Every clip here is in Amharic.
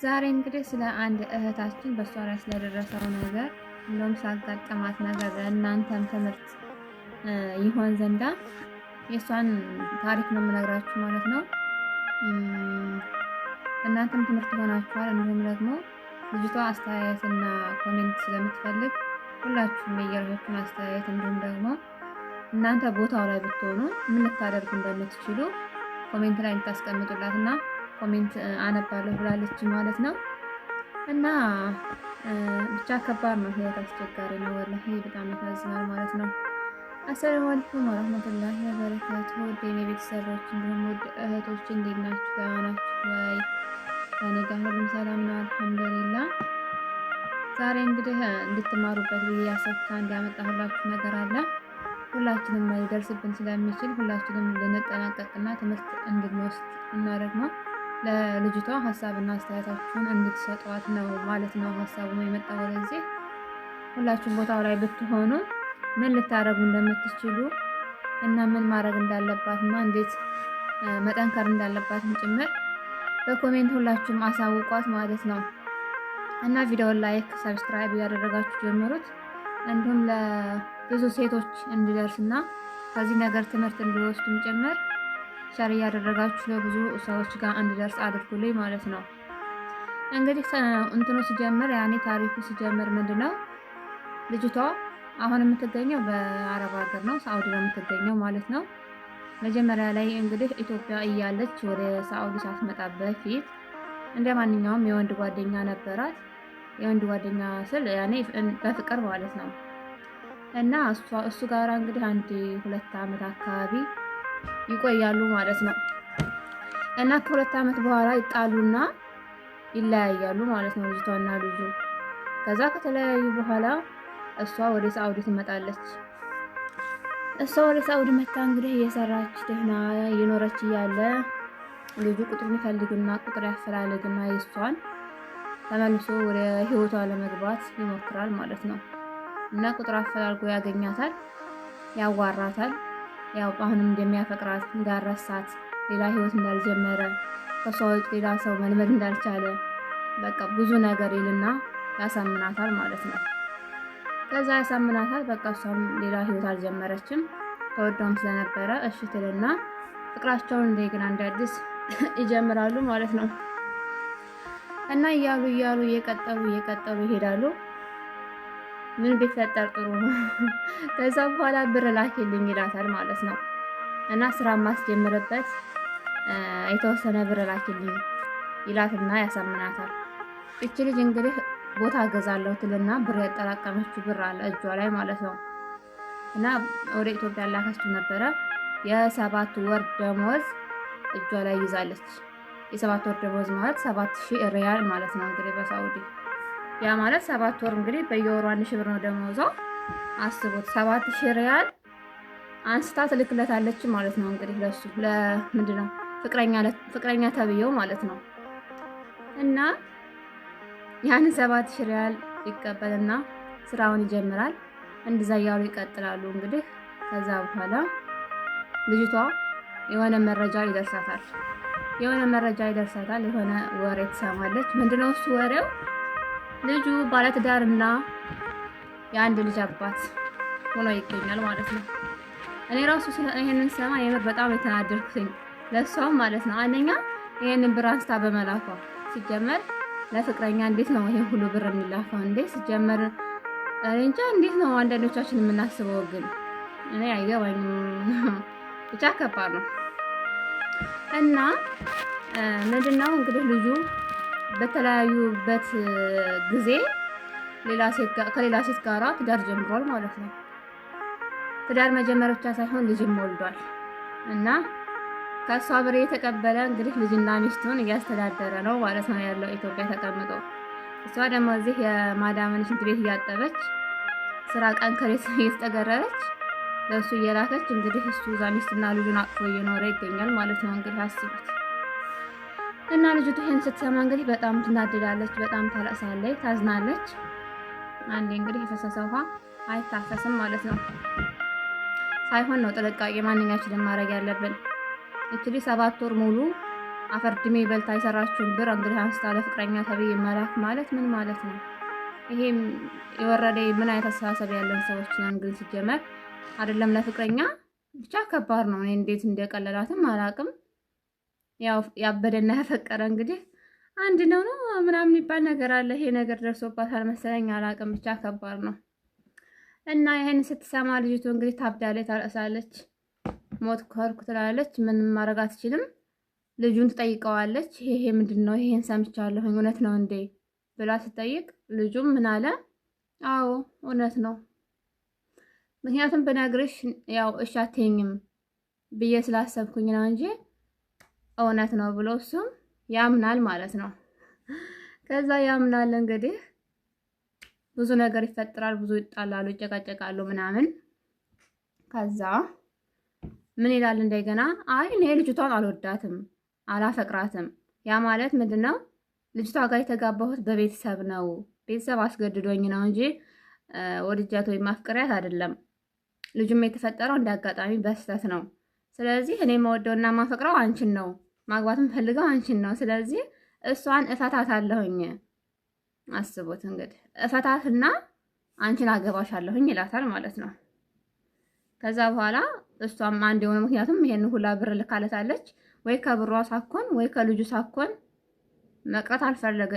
ዛሬ እንግዲህ ስለ አንድ እህታችን በሷ ላይ ስለደረሰው ነገር እንደውም ሳጋጠማት ነገር ለእናንተም ትምህርት ይሆን ዘንዳ የሷን ታሪክ ነው የምነግራችሁ ማለት ነው። እናንተም ትምህርት ይሆናችኋል። እንዲሁም ደግሞ ልጅቷ አስተያየትና ኮሜንት ስለምትፈልግ ሁላችሁም የየራሳችሁን አስተያየት እንዲሁም ደግሞ እናንተ ቦታው ላይ ብትሆኑ ምን ልታደርጉ እንደምትችሉ ኮሜንት ላይ ልታስቀምጡላትና ኮሜንት አነባለሁ ብላለች ማለት ነው። እና ብቻ ከባድ ነው፣ ህይወት አስቸጋሪ ነው። ወላሂ በጣም ያሳዝናል ማለት ነው። አሰላሙ አለይኩም ወራህመቱላሂ ወበረካቱ። ውድ የኔ ቤተሰቦች እንዲሁም ውድ እህቶች እንዴት ናችሁ? ደህና ናችሁ ወይ? ከኔ ጋር ሁሉም ሰላም ነው አልሐምዱሊላህ። ዛሬ እንግዲህ እንድትማሩበት ብዬ ያሰብኩት አንድ ያመጣሁላችሁ ነገር አለ። ሁላችንም ሊደርስብን ስለሚችል ሁላችንም ልንጠነቀቅና ትምህርት እንድንወስድ እና ደግሞ ለልጅቷ ሀሳብና አስተያየታችሁን እንድትሰጧት ነው ማለት ነው። ሀሳቡ ነው የመጣው ወደዚህ። ሁላችሁም ቦታው ላይ ብትሆኑ ምን ልታረጉ እንደምትችሉ እና ምን ማድረግ እንዳለባት እና እንዴት መጠንከር እንዳለባትም ጭምር በኮሜንት ሁላችሁም አሳውቋት ማለት ነው። እና ቪዲዮውን ላይክ፣ ሰብስክራይብ ያደረጋችሁ ጀምሩት። እንዲሁም ለብዙ ሴቶች እንዲደርስና ከዚህ ነገር ትምህርት እንዲወስዱም ጭምር ሸር እያደረጋችሁ ለብዙ ሰዎች ጋር እንዲደርስ አድርጉልኝ ማለት ነው። እንግዲህ እንትኑ ሲጀምር ያኔ ታሪኩ ሲጀምር ምንድነው ልጅቷ አሁን የምትገኘው በአረብ ሀገር ነው፣ ሳኡዲ ነው የምትገኘው ማለት ነው። መጀመሪያ ላይ እንግዲህ ኢትዮጵያ እያለች ወደ ሳኡዲ ሳትመጣ በፊት እንደ ማንኛውም የወንድ ጓደኛ ነበራት። የወንድ ጓደኛ ስል ያኔ በፍቅር ማለት ነው። እና እሱ ጋር እንግዲህ 1-2 ዓመት አካባቢ ይቆያሉ ማለት ነው። እና ከ2 ዓመት በኋላ ይጣሉና ይለያያሉ ማለት ነው ልጅቷና ልጁ። ከዛ ከተለያዩ በኋላ እሷ ወደ ሳኡዲ ትመጣለች። እሷ ወደ ሳኡዲ መጣ እንግዲህ እየሰራች ደህና እየኖረች እያለ ልጁ ቁጥሩን ይፈልግና ቁጥር ያፈላልግና የሷን ተመልሶ ወደ ህይወቷ ለመግባት ይሞክራል ማለት ነው። እና ቁጥር አፈላልጎ ያገኛታል፣ ያዋራታል። ያው አሁንም እንደሚያፈቅራት እንዳረሳት፣ ሌላ ህይወት እንዳልጀመረ፣ ከሷ ውጭ ሌላ ሰው መልመድ እንዳልቻለ በቃ ብዙ ነገር ይልና ያሳምናታል ማለት ነው። ከዛ ያሳምናታል። በቃ እሷም ሌላ ህይወት አልጀመረችም። ተወደውም ስለነበረ እሺ ትልና ፍቅራቸውን እንደገና እንደ አዲስ ይጀምራሉ ማለት ነው። እና እያሉ እየቀጠሉ ይሄዳሉ። ምን ቢፈጠር ጥሩ ነው? ከዛ በኋላ ብር ላኪልኝ ይላታል ማለት ነው። እና ስራ ማስጀምርበት የተወሰነ ብር ላኪልኝ ይላትና ያሳምናታል። እቺ ልጅ እንግዲህ ቦታ ገዛለሁ ትልና ብር ያጠራቀመችው ብር አለ እጇ ላይ ማለት ነው። እና ወደ ኢትዮጵያ ላከችው ነበረ። የ7 ወር ደሞዝ እጇ ላይ ይዛለች። የ7 ወር ደሞዝ ማለት 7000 ሪያል ማለት ነው እንግዲህ በሳኡዲ ያ ማለት 7 ወር እንግዲህ በየወሩ 1000 ብር ነው ደሞዟ። አስቡት 7000 ሪያል አንስታ ትልክለታለች ማለት ነው። እንግዲህ ለሱ ለምንድነው ፍቅረኛ ተብየው ማለት ነው። እና ያን 7000 ሪያል ይቀበልና ስራውን ይጀምራል። እንደዛ ያሉ ይቀጥላሉ እንግዲህ። ከዛ በኋላ ልጅቷ የሆነ መረጃ ይደርሳታል። የሆነ ወሬ ትሰማለች። ምንድነው እሱ ወሬው? ልጁ ባለትዳርና የአንድ ልጅ አባት ሆኖ ይገኛል ማለት ነው። እኔ ራሱ ይሄንን ሰማ የምር በጣም የተናደድኩኝ ለሷም ማለት ነው። አንደኛ ይሄንን ብር አንስታ በመላኳ ሲጀመር ለፍቅረኛ እንዴት ነው ይሄ ሁሉ ብር የሚላፋው እንዴ? ሲጀመር እንጃ እንዴት ነው አንዳንዶቻችን የምናስበው? ግን እኔ አይገባኝም። ብቻ ከባድ ነው። እና ምንድነው እንግዲህ ልጁ በተለያዩበት ጊዜ ከሌላ ሴት ጋር ትዳር ጀምሯል ማለት ነው። ትዳር መጀመር ብቻ ሳይሆን ልጅም ወልዷል። እና ከሷ ብር የተቀበለ እንግዲህ ልጅና ሚስቱን እያስተዳደረ ነው ማለት ነው ያለው ኢትዮጵያ ተቀምጦ። እሷ ደግሞ እዚህ የማዳምን ሽንት ቤት እያጠበች ስራ ቀን ከሌት እየተጠገረረች ለሱ እየላከች እንግዲህ እሱ እዛ ሚስትና ልጁን አቅፎ እየኖረ ይገኛል ማለት ነው። እንግዲህ አስቡት። እና ልጅቱ ይሄን ስትሰማ እንግዲህ በጣም ትናደዳለች፣ በጣም ታለቅሳለች፣ ታዝናለች። አንዴ እንግዲህ የፈሰሰ ውሃ አይታፈስም ማለት ነው። ሳይሆን ነው ጥንቃቄ ማንኛችንም ማድረግ ያለብን። እቺ 7 ወር ሙሉ አፈርድሜ በልታ የሰራችውን ብር እንግዲህ አንስታ ለፍቅረኛ ተብዬ መላክ ማለት ምን ማለት ነው? ይሄም የወረደ ምን አይነት አስተሳሰብ ያለን ሰዎች ነን? ግን ሲጀመር አይደለም ለፍቅረኛ ብቻ ከባድ ነው። እኔ እንዴት እንደቀለላትም አላቅም። ያው ያበደና ያፈቀረ እንግዲህ አንድ ነው ምናምን የሚባል ነገር አለ። ይሄ ነገር ደርሶባታል መሰለኝ አላቅም። ብቻ ከባድ ነው እና ይሄን ስትሰማ ልጅቱ እንግዲህ ታብዳለች፣ ታለቅሳለች፣ ሞት ከርኩ ትላለች። ምንም ማድረግ አትችልም። ልጁን ትጠይቀዋለች። ይሄ ምንድነው? ይሄን ሰምቻለሁ እውነት ነው እንዴ ብላ ስትጠይቅ ልጁም ምን አለ? አዎ እውነት ነው፣ ምክንያቱም ብነግርሽ ያው እሺ አትይኝም ብዬ ስላሰብኩኝ ነው እንጂ እውነት ነው ብሎ እሱም ያምናል ማለት ነው። ከዛ ያምናል እንግዲህ ብዙ ነገር ይፈጠራል፣ ብዙ ይጣላሉ፣ ይጨቃጨቃሉ ምናምን። ከዛ ምን ይላል እንደገና? አይ እኔ ልጅቷን አልወዳትም፣ አላፈቅራትም። ያ ማለት ምንድነው? ልጅቷ ጋር የተጋባሁት በቤተሰብ ነው፣ ቤተሰብ አስገድዶኝ ነው እንጂ ወድጃት ወይም ማፍቀሪያት አይደለም። ልጁም የተፈጠረው እንዳጋጣሚ በስተት ነው። ስለዚህ እኔ መወደውና ማፈቅረው አንቺን ነው፣ ማግባትም ፈልገው አንቺን ነው። ስለዚህ እሷን እፈታታለሁኝ። አስቡት እንግዲህ እፈታትና አንቺን አገባሻለሁኝ ይላታል ማለት ነው። ከዛ በኋላ እሷም አንድ የሆነ ምክንያቱም ይሄን ሁላ ብር ልካለታለች፣ ወይ ከብሯ ሳኮን ወይ ከልጁ ሳኮን መቅረት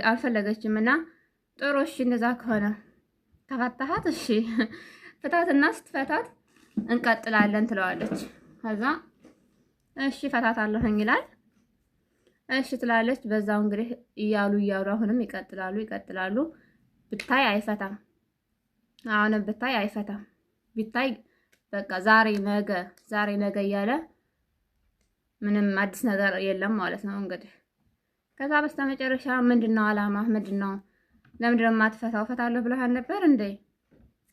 አልፈለገችም። እና ጥሩ እሺ እንደዛ ከሆነ ተፈታሃት፣ እሺ ፍታትና ስትፈታት እንቀጥላለን ትለዋለች። ከዛ እሺ ፈታታለሁኝ ይላል። እሺ ትላለች። በዛው እንግዲህ እያሉ አሁንም ይቀጥላሉ። ብታይ አይፈታም፣ አሁንም ብታይ አይፈታም። ቢታይ በቃ ዛሬ ነገ እያለ ምንም አዲስ ነገር የለም ማለት ነው እንግዲህ። ከዛ በስተመጨረሻ ምንድነው አላማ? ምንድነው? ለምንድነው የማትፈታው? ፈታለሁ ብለህ ነበር እንዴ?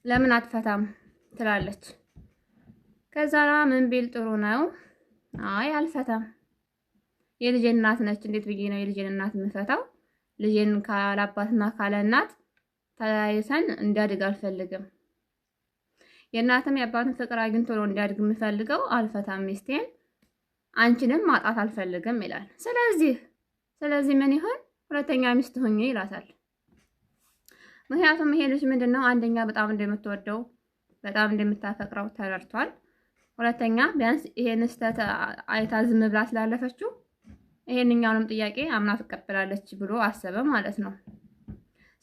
ለምን አትፈታም? ትላለች። ከዛ ምን ቢል ጥሩ ነው? አይ አልፈታም፣ የልጄን እናት ነች። እንዴት ብዬ ነው የልጄን እናት የምፈታው? ልጄን ካለ አባትና ካለ እናት ተያይተን እንዲያድግ አልፈልግም። የእናትም የአባትን ፍቅር አግኝቶ ነው እንዲያድግ የምፈልገው። አልፈታም፣ ሚስቴን አንቺንም ማጣት አልፈልግም ይላል። ስለዚህ ምን ይሆን? ሁለተኛ ሚስት ሁኚ ይላታል። ምክንያቱም ይሄ ልጅ ምንድነው አንደኛ በጣም እንደምትወደው በጣም እንደምታፈቅረው ተረድቷል። ሁለተኛ ቢያንስ ይሄን ስህተት አይታ ዝም ብላ ስላለፈችው ይሄንኛውንም ጥያቄ አምና ትቀበላለች ብሎ አሰበ ማለት ነው።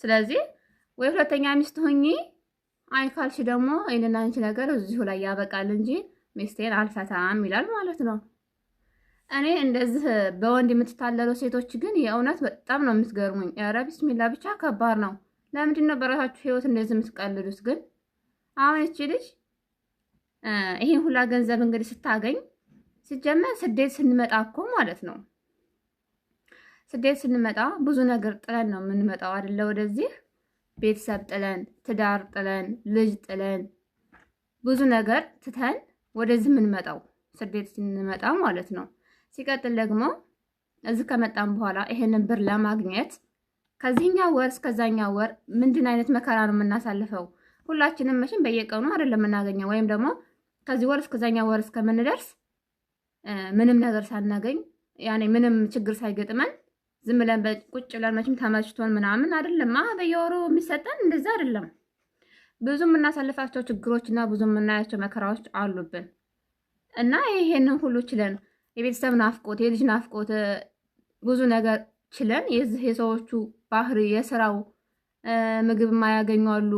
ስለዚህ ወይ ሁለተኛ ሚስት ሁኚ፣ አይ ካልሽ ደግሞ እኔና አንቺ ነገር እዚሁ ላይ ያበቃል እንጂ ሚስቴን አልፈታም ይላል ማለት ነው። እኔ እንደዚህ በወንድ የምትታለሉ ሴቶች ግን የእውነት በጣም ነው የምትገርሙኝ። ኧረ ቢስሚላ ብቻ ከባድ ነው። ለምንድን ነው በራሳችሁ ህይወት እንደዚህ የምትቀልዱት ግን? አሁን እቺ ልጅ ይሄን ሁላ ገንዘብ እንግዲህ ስታገኝ ሲጀመር ስደት ስንመጣ እኮ ማለት ነው ስደት ስንመጣ ብዙ ነገር ጥለን ነው የምንመጣው አይደለ? ወደዚህ ቤተሰብ ጥለን፣ ትዳር ጥለን፣ ልጅ ጥለን፣ ብዙ ነገር ትተን ወደዚህ የምንመጣው ስደት ስንመጣ ማለት ነው። ሲቀጥል ደግሞ እዚህ ከመጣን በኋላ ይሄንን ብር ለማግኘት ከዚህኛው ወር እስከዛኛው ወር ምንድን አይነት መከራ ነው የምናሳልፈው? ሁላችንም መቼም በየቀኑ አይደለም የምናገኘው። ወይም ደግሞ ከዚህ ወር እስከዛኛው ወር እስከምንደርስ ምንም ነገር ሳናገኝ ያኔ ምንም ችግር ሳይገጥመን ዝም ብለን ቁጭ ብለን መቼም ተመችቶን ምናምን አይደለም በየወሩ የሚሰጠን እንደዛ አይደለም። ብዙ የምናሳልፋቸው ችግሮችና ብዙ የምናያቸው መከራዎች አሉብን እና ይሄንን ሁሉ ችለን የቤተሰብ ናፍቆት፣ የልጅ ናፍቆት፣ ብዙ ነገር ችለን የዚህ የሰዎቹ ባህሪ የስራው ምግብ የማያገኙ አሉ፣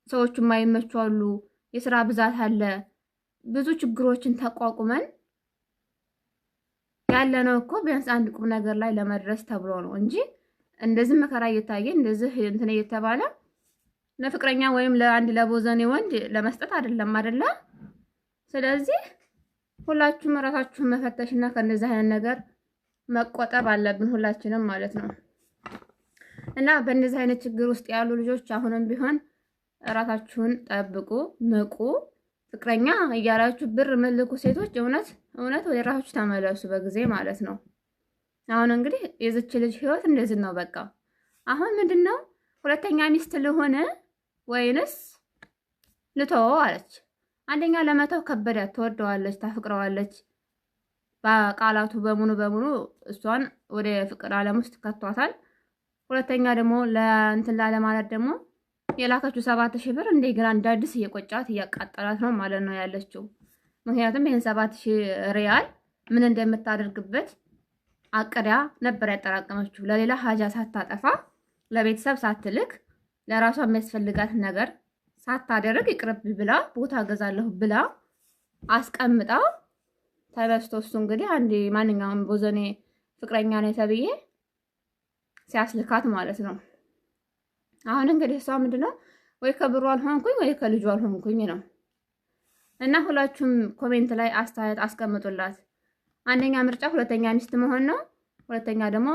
ሰዎቹ የማይመቹ አሉ፣ የስራ ብዛት አለ። ብዙ ችግሮችን ተቋቁመን ያለነው እኮ ቢያንስ አንድ ቁም ነገር ላይ ለመድረስ ተብሎ ነው እንጂ እንደዚህ መከራ እየታየ እንደዚህ እንትን እየተባለ ለፍቅረኛ ወይም ለአንድ ለቦዘኔ ወንድ ለመስጠት አይደለም አይደለ? ስለዚህ ሁላችሁም ራሳችሁን መፈተሽና ከእንደዚህ አይነት ነገር መቆጠብ አለብን ሁላችንም ማለት ነው። እና በእንደዚህ አይነት ችግር ውስጥ ያሉ ልጆች አሁንም ቢሆን ራሳችሁን ጠብቁ፣ ንቁ። ፍቅረኛ እያላችሁ ብር መልኩ ሴቶች እውነት ወደ ራሳችሁ ተመለሱ በጊዜ ማለት ነው። አሁን እንግዲህ የዚች ልጅ ህይወት እንደዚህ ነው። በቃ አሁን ምንድነው ሁለተኛ ሚስት ልሆን ወይንስ ልተወው አለች። አንደኛ ለመተው ከበዳት። ትወደዋለች፣ ታፍቅረዋለች። በቃላቱ በሙሉ እሷን ወደ ፍቅር ዓለም ውስጥ ከቷታል። ሁለተኛ ደግሞ ለእንትን ላለማለት ደግሞ የላከችው 7000 ብር እንደገና እንደ አዲስ እየቆጫት እያቃጠላት ነው ማለት ነው ያለችው። ምክንያቱም ይሄን 7000 ሪያል ምን እንደምታደርግበት አቅዳ ነበር ያጠራቀመችው። ለሌላ ሀጃ ሳታጠፋ ለቤተሰብ ሳትልክ ለራሷ የሚያስፈልጋት ነገር ሳታደርግ ይቅርብ ብላ ቦታ ገዛለሁ ብላ አስቀምጣ ተበስቶ እሱ እንግዲህ አንድ ማንኛውም ቦዘኔ ፍቅረኛ ነው ተብዬ ሲያስልካት ማለት ነው። አሁን እንግዲህ እሷ ምንድነው ወይ ከብሩ አልሆንኩኝ ወይ ከልጁ አልሆንኩኝ ነው። እና ሁላችሁም ኮሜንት ላይ አስተያየት አስቀምጡላት። አንደኛ ምርጫ ሁለተኛ ሚስት መሆን ነው። ሁለተኛ ደግሞ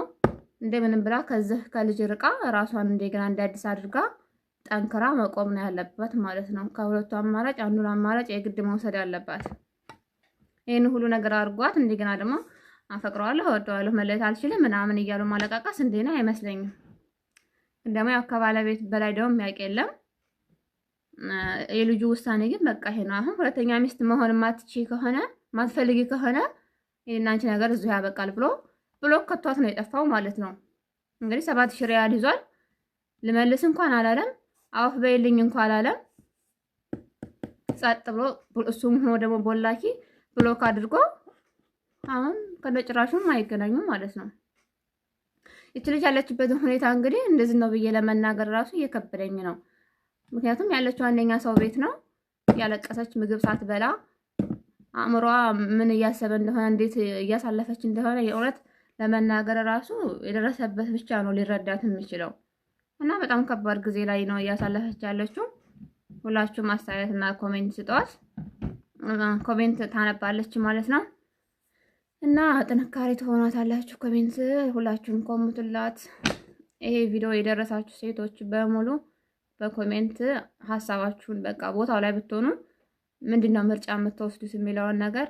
እንደምንም ብላ ከዚህ ከልጅ ርቃ ራሷን እንደገና እንደ አዲስ አድርጋ ጠንክራ መቆም ነው ያለባት ማለት ነው። ከሁለቱ አማራጭ አንዱን አማራጭ የግድ መውሰድ ያለባት። ይሄን ሁሉ ነገር አድርጓት እንደገና ደግሞ አፈቅረዋለሁ እወደዋለሁ መለየት አልችልም ምናምን እያሉ ማለቃቀስ እንደኔ አይመስለኝም። እንደማ ያው ከባለቤት በላይ ደግሞ የሚያውቅ የለም። የልጁ ውሳኔ ግን በቃ ይሄ ነው። አሁን ሁለተኛ ሚስት መሆን ማትችይ ከሆነ ማትፈልጊ ከሆነ ይሄን አንቺ ነገር እዚሁ ያበቃል ብሎ ከቷት ነው የጠፋው ማለት ነው። እንግዲህ 7000 ሪያል ይዟል። ልመልስ እንኳን አላለም። አውፍ በይልኝ እንኳን አላለም። ጸጥ ብሎ እሱም ሆኖ ደግሞ ቦላኪ ብሎክ አድርጎ አሁን ከነጭራሹም አይገናኙም ማለት ነው። እቺ ልጅ ያለችበትን ሁኔታ እንግዲህ እንደዚህ ነው ብዬ ለመናገር ራሱ እየከበደኝ ነው። ምክንያቱም ያለችው አንደኛ ሰው ቤት ነው ያለቀሰች ምግብ ሳትበላ አእምሯ ምን እያሰበ እንደሆነ እንዴት እያሳለፈች እንደሆነ የእውነት ለመናገር ራሱ የደረሰበት ብቻ ነው ሊረዳት የሚችለው። እና በጣም ከባድ ጊዜ ላይ ነው እያሳለፈች ያለችው። ሁላችሁም አስተያየትና ኮሜንት ስጧት። ኮሜንት ታነባለች ማለት ነው። እና ጥንካሬ ትሆናታላችሁ። ኮሜንት ሁላችሁም ኮምቱላት። ይሄ ቪዲዮ የደረሳችሁ ሴቶች በሙሉ በኮሜንት ሀሳባችሁን በቃ ቦታው ላይ ብትሆኑ ምንድነው ምርጫ የምትወስዱት የሚለውን ነገር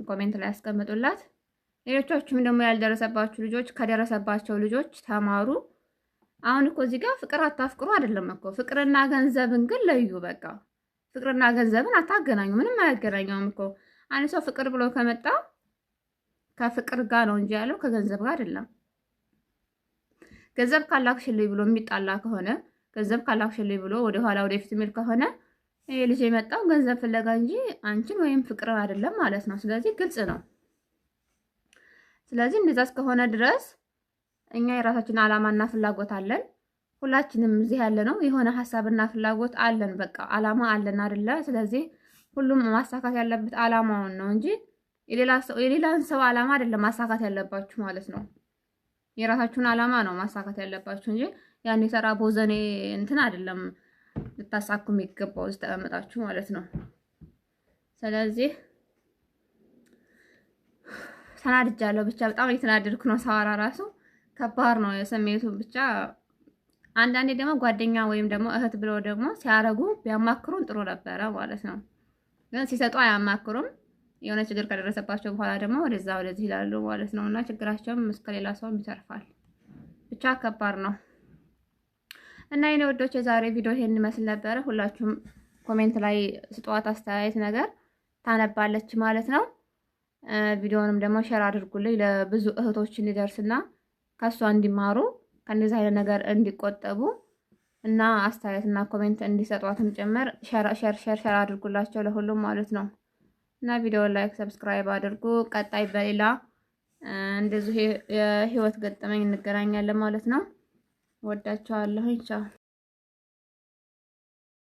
ኮሜንት ላይ ያስቀምጡላት። ሌሎቻችሁም ደግሞ ያልደረሰባችሁ ልጆች ከደረሰባቸው ልጆች ተማሩ። አሁን እኮ እዚህ ጋር ፍቅር አታፍቅሩ አይደለም እኮ ፍቅርና ገንዘብን ግን ለዩ። በቃ ፍቅርና ገንዘብን አታገናኙ። ምንም አያገናኘውም እኮ። አንድ ሰው ፍቅር ብሎ ከመጣ ከፍቅር ጋር ነው እንጂ ያለው ከገንዘብ ጋር አይደለም። ገንዘብ ካላክሽልኝ ብሎ የሚጣላ ከሆነ ገንዘብ ካላክሽልኝ ብሎ ወደ ኋላ ወደፊት የሚል ከሆነ ይሄ ልጅ የመጣው ገንዘብ ፍለጋ እንጂ አንቺን ወይም ፍቅርን አይደለም ማለት ነው። ስለዚህ ግልጽ ነው። ስለዚህ እንደዛ እስከሆነ ድረስ እኛ የራሳችን አላማና ፍላጎት አለን። ሁላችንም እዚህ ያለ ነው የሆነ ሐሳብና ፍላጎት አለን። በቃ አላማ አለን አይደለ? ስለዚህ ሁሉም ማሳካት ያለበት አላማውን ነው እንጂ የሌላን ሰው አላማ አይደለም ማሳካት ያለባችሁ ማለት ነው። የራሳችሁን አላማ ነው ማሳካት ያለባችሁ እንጂ ያን የሰራ ቦዘኔ እንትን አይደለም ልታሳኩ የሚገባው እዚህ ተቀምጣችሁ ማለት ነው። ስለዚህ ተናድጃለሁ። ብቻ በጣም እየተናደድኩ ነው። ሳወራ ራሱ ከባድ ነው የስሜቱ። ብቻ አንዳንዴ ደግሞ ጓደኛ ወይም ደግሞ እህት ብለው ደግሞ ሲያረጉ ቢያማክሩን ጥሩ ነበረ ማለት ነው። ግን ሲሰጡ አያማክሩም። የሆነ ችግር ከደረሰባቸው በኋላ ደግሞ ወደዛ ወደዚህ ይላሉ ማለት ነው። እና ችግራቸውም እስከሌላ ሰው ይተርፋል። ብቻ ከባድ ነው። እና የኔ ወዶች የዛሬ ቪዲዮ ይሄን ይመስል ነበረ። ሁላችሁም ኮሜንት ላይ ስጧት አስተያየት ነገር ታነባለች ማለት ነው። ቪዲዮንም ደግሞ ሼር አድርጉልኝ ለብዙ እህቶች እንዲደርስና ከሷ እንዲማሩ ከነዚህ አይነት ነገር እንዲቆጠቡ እና አስተያየትና ኮሜንት እንዲሰጧትም ጭምር ሼር አድርጉላቸው ለሁሉም ማለት ነው። እና ቪዲዮ ላይክ ሰብስክራይብ አድርጉ። ቀጣይ በሌላ እንደዚህ የህይወት ገጠመኝ እንገናኛለን ማለት ነው። ወዳችኋለሁ። ቻው